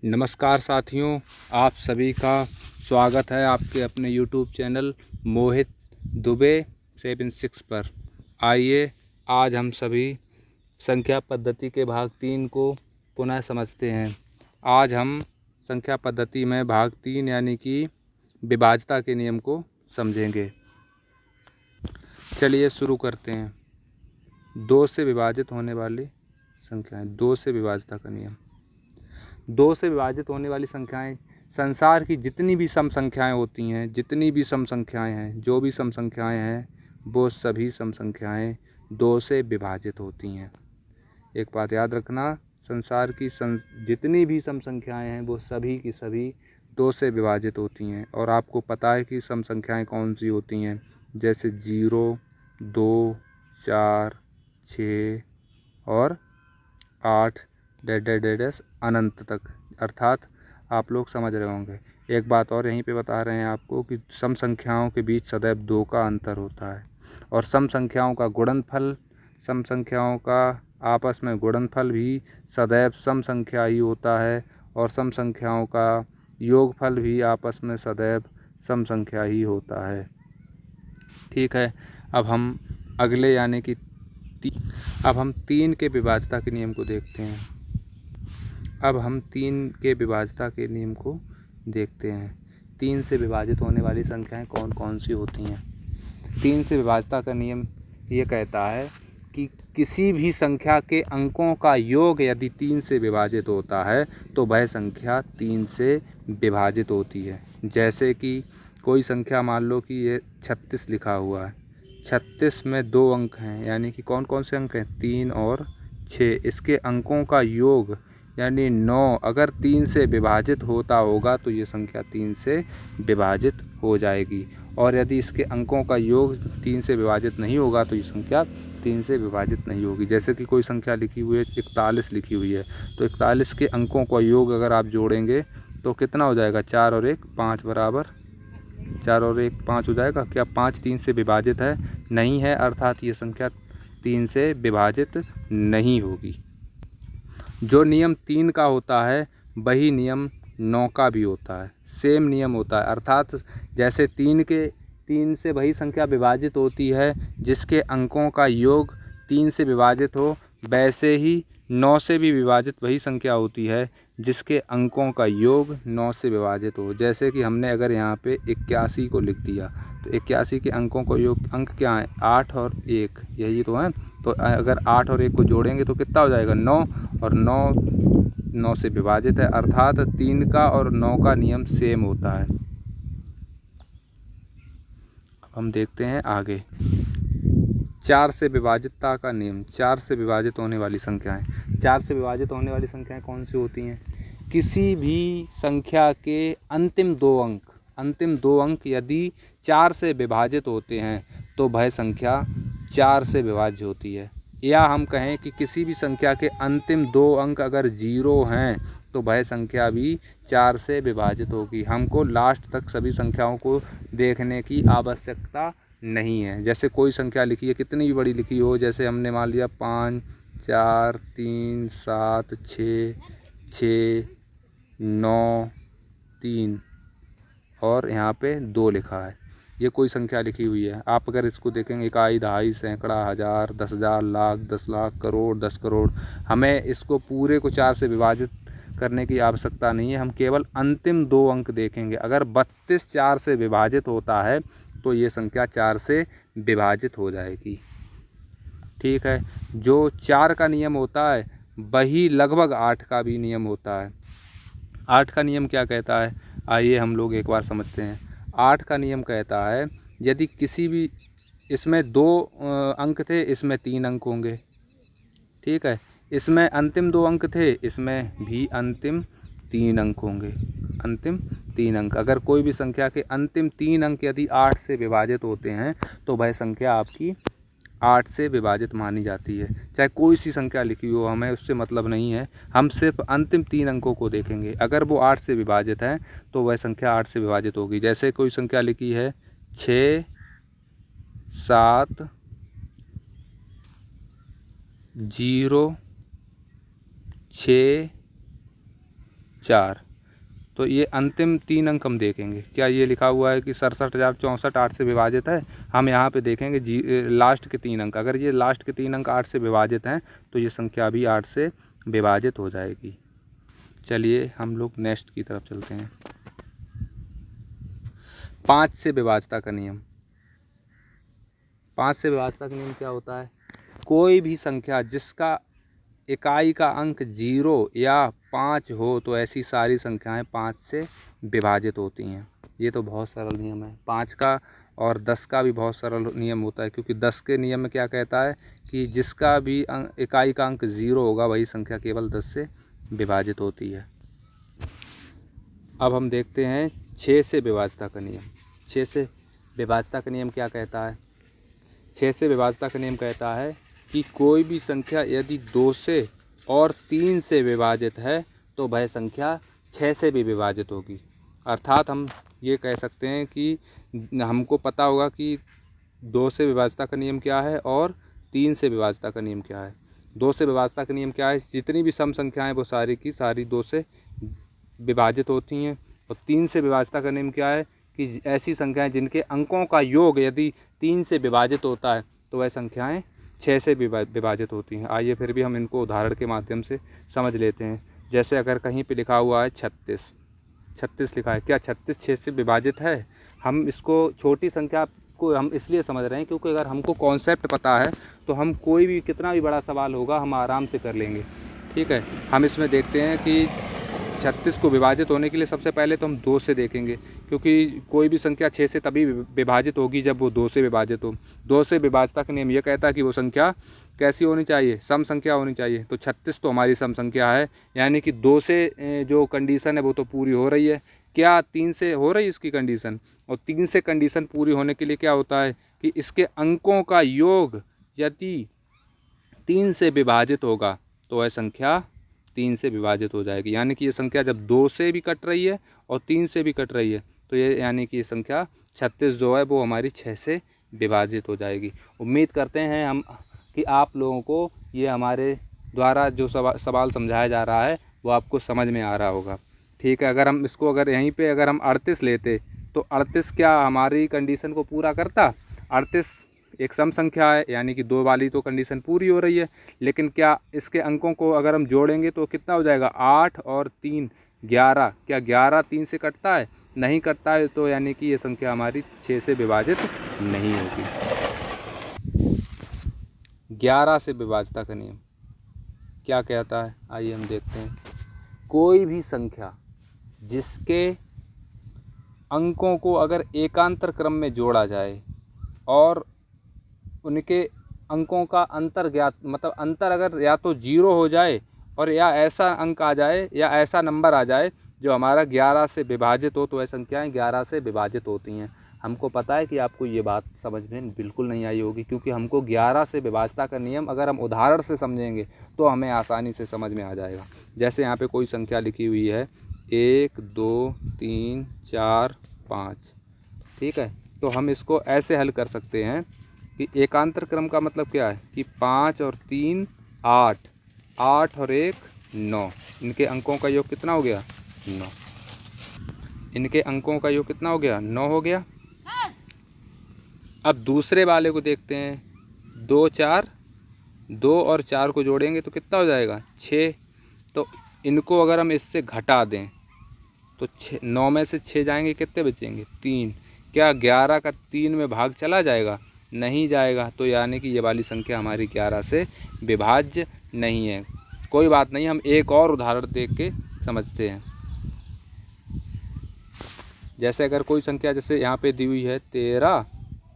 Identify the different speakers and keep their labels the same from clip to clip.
Speaker 1: नमस्कार साथियों, आप सभी का स्वागत है आपके अपने YouTube चैनल मोहित दुबे 76 पर। आइए आज हम सभी संख्या पद्धति के भाग 3 को पुनः समझते हैं। आज हम संख्या पद्धति में भाग 3 यानी कि विभाज्यता के नियम को समझेंगे। चलिए शुरू करते हैं। 2 से विभाजित होने वाली संख्याएं, 2 से विभाज्यता का नियम। 2 से विभाजित होने वाली संख्याएं, संसार की जितनी भी सम संख्याएं होती हैं, जितनी भी सम संख्याएं हैं, जो भी सम संख्याएं हैं, वो सभी सम संख्याएं 2 से विभाजित होती हैं। एक बात याद रखना, संसार की जितनी भी सम संख्याएं हैं वो सभी की सभी 2 से विभाजित होती हैं। और आपको पता है कि सम संख्याएं कौन सी होती हैं, जैसे 0, 2, 4, 6 और 8 डेडेडेडेस अनंत तक, अर्थात आप लोग समझ रहे होंगे। एक बात और यहीं पे बता रहे हैं आपको कि सम संख्याओं के बीच सदैव 2 का अंतर होता है और सम संख्याओं का गुणनफल, सम संख्याओं का आपस में गुणनफल भी सदैव सम संख्या ही होता है और सम संख्याओं का योगफल भी आपस में सदैव सम संख्या ही होता है। ठीक है, अब हम अगले यानी कि अब हम 3 के विभाज्यता के नियम को देखते हैं। अब हम 3 के विभाज्यता के नियम को देखते हैं। 3 से विभाजित होने वाली संख्याएं कौन कौन सी होती हैं। 3 से विभाज्यता का नियम ये कहता है कि किसी भी संख्या के अंकों का योग यदि 3 से विभाजित होता है तो वह संख्या 3 से विभाजित होती है। जैसे कि कोई संख्या मान लो कि ये 36 लिखा हुआ है, 36 में 2 अंक हैं, यानी कि कौन कौन से अंक हैं, 3 और 6। इसके अंकों का योग यानी 9 अगर 3 से विभाजित होता होगा तो ये संख्या 3 से विभाजित हो जाएगी। और यदि इसके अंकों का योग 3 से विभाजित नहीं होगा तो ये संख्या 3 से विभाजित नहीं होगी। जैसे कि कोई संख्या लिखी हुई है 41 लिखी हुई है, तो 41 के अंकों का योग अगर आप जोड़ेंगे तो कितना हो जाएगा, 4 और 1 5 बराबर 4 और 1 5 हो जाएगा। क्या 5 3 से विभाजित है? नहीं है, अर्थात ये संख्या 3 से विभाजित नहीं होगी। जो नियम 3 का होता है वही नियम 9 का भी होता है, सेम नियम होता है। अर्थात जैसे 3 से वही संख्या विभाजित होती है जिसके अंकों का योग 3 से विभाजित हो, वैसे ही 9 से भी विभाजित वही संख्या होती है जिसके अंकों का योग 9 से विभाजित हो। जैसे कि हमने अगर यहाँ पे 81 को लिख दिया तो 81 के अंकों का योग, अंक क्या है, 8 और 1, यही तो है। तो अगर 8 और 1 को जोड़ेंगे तो कितना हो जाएगा, 9, और 9 से विभाजित है, अर्थात 3 का और 9 का नियम सेम होता है। हम देखते हैं आगे 4 से विभाजितता का नियम। 4 से विभाजित होने वाली संख्याएं, 4 से विभाजित होने वाली संख्याएं कौन सी होती हैं, किसी भी संख्या के अंतिम 2 अंक यदि 4 से विभाजित होते हैं तो वह संख्या 4 से विभाज्य होती है। या हम कहें कि किसी भी संख्या के अंतिम 2 अंक अगर 0 हैं तो वह संख्या भी 4 से विभाजित होगी। हमको लास्ट तक सभी संख्याओं को देखने की आवश्यकता नहीं है। जैसे कोई संख्या लिखी है, कितनी भी बड़ी लिखी हो, जैसे हमने मान लिया 5 4 3 7 6 6 9 3 और यहाँ पे 2 लिखा है, ये कोई संख्या लिखी हुई है। आप अगर इसको देखेंगे, इकाई, दहाई, सैकड़ा, हज़ार, 10,000, लाख, 10 लाख, करोड़, 10 करोड़, हमें इसको पूरे को 4 से विभाजित करने की आवश्यकता नहीं है। हम केवल अंतिम 2 अंक देखेंगे। अगर 32 4 से विभाजित होता है तो ये संख्या 4 से विभाजित हो जाएगी। ठीक है, जो 4 का नियम होता है वही लगभग 8 का भी नियम होता है। 8 का नियम क्या कहता है, आइए हम लोग एक बार समझते हैं। 8 का नियम कहता है यदि किसी भी, इसमें 2 अंक थे, इसमें 3 अंक होंगे। ठीक है, इसमें अंतिम 2 अंक थे, इसमें भी अंतिम 3 अंक होंगे। अंतिम 3 अंक, अगर कोई भी संख्या के अंतिम 3 अंक यदि 8 से विभाजित होते हैं तो वह संख्या आपकी 8 से विभाजित मानी जाती है। चाहे कोई सी संख्या लिखी हो, हमें उससे मतलब नहीं है, हम सिर्फ अंतिम 3 अंकों को देखेंगे। अगर वो 8 से विभाजित है तो वह संख्या 8 से विभाजित होगी। जैसे कोई संख्या लिखी है 6 7 0 6 4। तो ये अंतिम 3 अंक हम देखेंगे। क्या ये लिखा हुआ है कि 67,064 8 से विभाजित है? हम यहाँ पे देखेंगे लास्ट के 3 अंक। अगर ये लास्ट के 3 अंक 8 से विभाजित हैं तो ये संख्या भी 8 से विभाजित हो जाएगी। चलिए हम लोग नेक्स्ट की तरफ चलते हैं। 5 से विभाज्यता का नियम। 5 से विभाज्यता का नियम क्या होता है? कोई भी संख्या जिसका इकाई का अंक 0 या 5 हो तो ऐसी सारी संख्याएं 5 से विभाजित होती हैं। ये तो बहुत सरल नियम है। 5 का और 10 का भी बहुत सरल नियम होता है, क्योंकि 10 के नियम में क्या कहता है कि जिसका भी इकाई का अंक 0 होगा वही संख्या केवल 10 से विभाजित होती है। अब हम देखते हैं 6 से विभाज्यता का नियम। 6 से विभाज्यता का नियम क्या कहता है? 6 से विभाज्यता का नियम कहता है कि कोई भी संख्या यदि 2 से और 3 से विभाजित है तो वह संख्या 6 से भी विभाजित होगी। अर्थात हम ये कह सकते हैं कि हमको पता होगा कि 2 से विभाज्यता का नियम क्या है और 3 से विभाज्यता का नियम क्या है। 2 से विभाज्यता का नियम क्या है? जितनी भी सम संख्याएं वो सारी की सारी 2 से विभाजित होती हैं। और 3 से विभाज्यता का नियम क्या है कि ऐसी संख्याएं जिनके अंकों का योग यदि 3 से विभाजित होता है तो वह संख्याएं 6 से विभाजित होती हैं। आइए फिर भी हम इनको उदाहरण के माध्यम से समझ लेते हैं। जैसे अगर कहीं पे लिखा हुआ है 36 लिखा है, क्या 36 6 से विभाजित है? हम इसको छोटी संख्या को हम इसलिए समझ रहे हैं क्योंकि अगर हमको कॉन्सेप्ट पता है तो हम कोई भी कितना भी बड़ा सवाल होगा हम आराम से कर लेंगे। ठीक है, हम इसमें देखते हैं कि 36 को विभाजित होने के लिए सबसे पहले तो हम 2 से देखेंगे, क्योंकि कोई भी संख्या 6 से तभी विभाजित होगी जब वो 2 से विभाजित हो। 2 से विभाज्यता का नियम ये कहता है कि वो संख्या कैसी होनी चाहिए? सम संख्या होनी चाहिए। तो 36 तो हमारी सम संख्या है, यानी कि 2 से जो कंडीशन है वो तो पूरी हो रही है। क्या 3 से हो रही है इसकी कंडीशन? और 3 से कंडीशन पूरी होने के लिए क्या होता है कि इसके अंकों का योग यदि 3 से विभाजित होगा तो वह संख्या 3 से विभाजित हो जाएगी। यानी कि ये संख्या जब 2 से भी कट रही है और 3 से भी कट रही है तो ये यानी कि ये संख्या 36 जो है वो हमारी 6 से विभाजित हो जाएगी। उम्मीद करते हैं हम कि आप लोगों को ये हमारे द्वारा जो सवाल समझाया जा रहा है वो आपको समझ में आ रहा होगा। ठीक है, अगर हम इसको अगर यहीं पे अगर हम 38 लेते तो 38 क्या हमारी कंडीशन को पूरा करता? 38 एक सम संख्या है, यानी कि 2 वाली तो कंडीशन पूरी हो रही है, लेकिन क्या इसके अंकों को अगर हम जोड़ेंगे तो कितना हो जाएगा? 8 और 3 11। क्या 11 3 से कटता है? नहीं कटता है, तो यानी कि ये संख्या हमारी 6 से विभाजित नहीं होगी। 11 से विभाज्यता का नियम क्या कहता है? आइए हम देखते हैं। कोई भी संख्या जिसके अंकों को अगर एकांतर क्रम में जोड़ा जाए और उनके अंकों का अंतर ज्ञात, मतलब अंतर अगर या तो 0 हो जाए और या ऐसा अंक आ जाए या ऐसा नंबर आ जाए जो हमारा 11 से विभाजित हो, तो वह संख्याएं 11 से विभाजित होती हैं। हमको पता है कि आपको ये बात समझ में बिल्कुल नहीं आई होगी, क्योंकि हमको 11 से विभाज्यता का नियम अगर हम उदाहरण से समझेंगे तो हमें आसानी से समझ में आ जाएगा। जैसे यहाँ पे कोई संख्या लिखी हुई है 1 2 3 4 5। ठीक है, तो हम इसको ऐसे हल कर सकते हैं कि एकांतर क्रम का मतलब क्या है कि 5 और 3 8, 8 और 1 9। इनके अंकों का योग कितना हो गया? 9। इनके अंकों का योग कितना हो गया? 9 हो गया। अब दूसरे वाले को देखते हैं। 2 4, 2 और 4 को जोड़ेंगे तो कितना हो जाएगा? 6। तो इनको अगर हम इससे घटा दें तो 9 में से 6 जाएंगे, कितने बचेंगे? 3। क्या 11 का 3 में भाग चला जाएगा? नहीं जाएगा। तो यानी कि ये वाली संख्या हमारी 11 से विभाज्य नहीं है। कोई बात नहीं, हम एक और उदाहरण देख के समझते हैं। जैसे अगर कोई संख्या जैसे यहाँ पे दी हुई है 13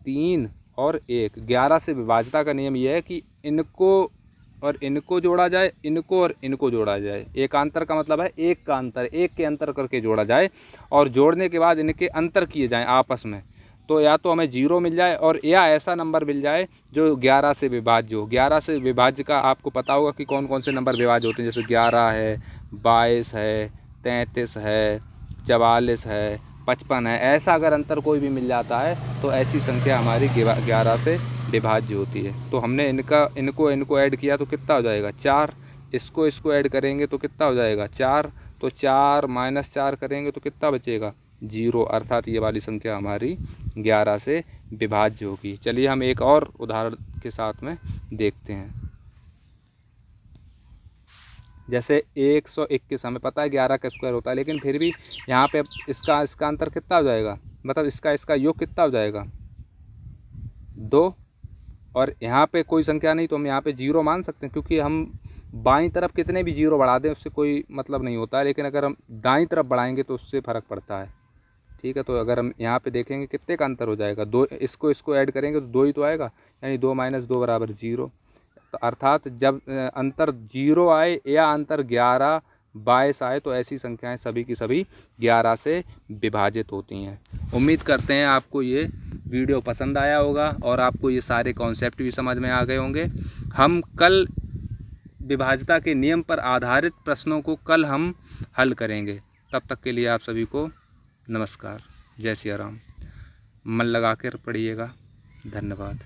Speaker 1: 3 और 1। 11 से विभाज्यता का नियम यह है कि इनको और इनको जोड़ा जाए, इनको और इनको जोड़ा जाए। एकांतर का मतलब है एक का अंतर, एक के अंतर करके जोड़ा जाए और जोड़ने के बाद इनके अंतर किए जाएं आपस में। तो या तो हमें 0 मिल जाए और या ऐसा नंबर मिल जाए जो 11 से विभाज्य हो। 11 से विभाज्य का आपको पता होगा कि कौन कौन से नंबर विभाज्य होते हैं, जैसे 11 है, 22 है, 33 है, 44 है, 55 है। ऐसा अगर अंतर कोई भी मिल जाता है तो ऐसी संख्या हमारी 11 से विभाज्य होती है। तो हमने इनको ऐड किया तो कितना हो जाएगा? 4। इसको ऐड करेंगे तो कितना हो जाएगा? 4। तो 4 माइनस 4 करेंगे तो कितना बचेगा 0, अर्थात ये वाली संख्या हमारी 11 से विभाज्य होगी। चलिए हम एक और उदाहरण के साथ में देखते हैं। जैसे 121, हमें पता है 11 का स्क्वायर होता है, लेकिन फिर भी यहाँ पे इसका अंतर कितना हो जाएगा, मतलब इसका योग कितना हो जाएगा 2, और यहाँ पे कोई संख्या नहीं तो हम यहाँ पे 0 मान सकते हैं, क्योंकि हम बाईं तरफ कितने भी 0 बढ़ा दें उससे कोई मतलब नहीं होता है, लेकिन अगर हम दाईं तरफ बढ़ाएंगे तो उससे फ़र्क पड़ता है। ठीक है, तो अगर हम यहाँ पे देखेंगे कितने का अंतर हो जाएगा 2, इसको ऐड करेंगे तो 2 ही तो आएगा, यानी 2 माइनस 2 बराबर 0। तो अर्थात जब अंतर 0 आए या अंतर 11 22 आए तो ऐसी संख्याएं सभी की सभी 11 से विभाजित होती हैं। उम्मीद करते हैं आपको ये वीडियो पसंद आया होगा और आपको ये सारे कॉन्सेप्ट भी समझ में आ गए होंगे। हम कल विभाज्यता के नियम पर आधारित प्रश्नों को कल हम हल करेंगे। तब तक के लिए आप सभी को नमस्कार, जय सिया राम। मन लगा कर पढ़िएगा। धन्यवाद।